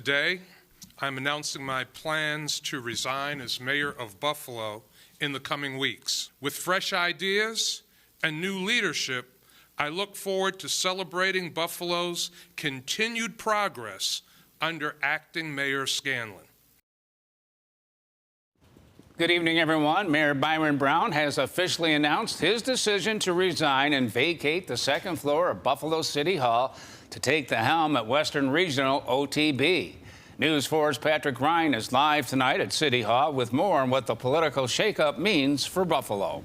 Today, I'm announcing my plans to resign as mayor of Buffalo in the coming weeks. With fresh ideas and new leadership, I look forward to celebrating Buffalo's continued progress under Acting Mayor Scanlon. Good evening, everyone. Mayor Byron Brown has officially announced his decision to resign and vacate the second floor of Buffalo City Hall to take the helm at Western Regional OTB. News 4's Patrick Ryan is live tonight at City Hall with more on what the political shakeup means for Buffalo.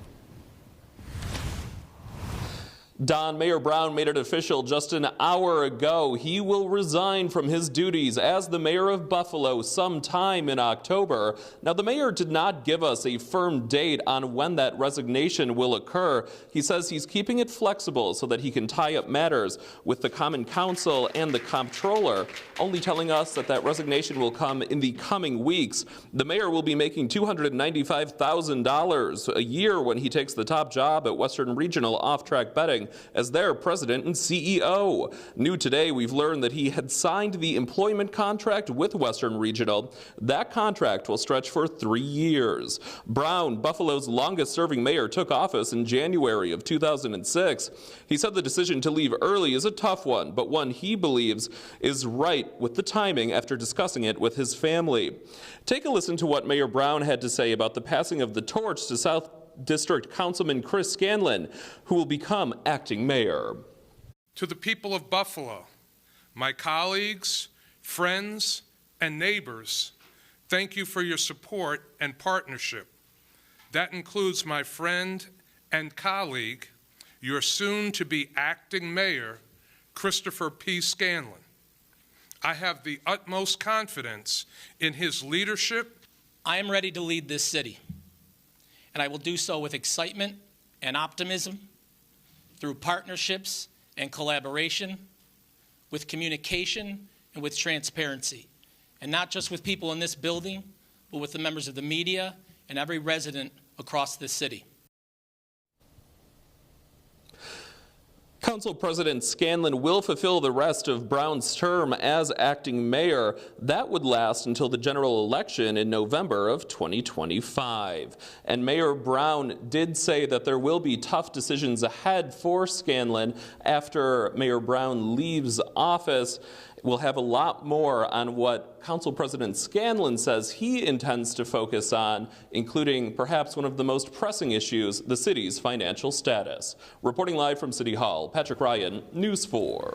Don, Mayor Brown made it official just an hour ago. He will resign from his duties as the mayor of Buffalo sometime in October. Now, the mayor did not give us a firm date on when that resignation will occur. He says he's keeping it flexible so that he can tie up matters with the Common Council and the comptroller, only telling us that that resignation will come in the coming weeks. The mayor will be making $295,000 a year when he takes the top job at Western Regional Off-Track Betting as their president and CEO. New today, we've learned that he had signed the employment contract with Western Regional. That contract will stretch for 3 years. Brown, Buffalo's longest-serving mayor, took office in January of 2006. He said the decision to leave early is a tough one, but one he believes is right with the timing after discussing it with his family. Take a listen to what Mayor Brown had to say about the passing of the torch to South District Councilman Chris Scanlon, who will become acting mayor. To the people of Buffalo, my colleagues, friends, and neighbors, thank you for your support and partnership. That includes my friend and colleague, your soon-to-be acting mayor, Christopher P. Scanlon. I have the utmost confidence in his leadership. I am ready to lead this city, and I will do so with excitement and optimism, through partnerships and collaboration, with communication and with transparency, and not just with people in this building, but with the members of the media and every resident across this city. Council President Scanlon will fulfill the rest of Brown's term as acting mayor. That would last until the general election in November of 2025. And Mayor Brown did say that there will be tough decisions ahead for Scanlon after Mayor Brown leaves office. We'll have a lot more on what Council President Scanlon says he intends to focus on, including perhaps one of the most pressing issues, the city's financial status. Reporting live from City Hall, Patrick Ryan, News 4.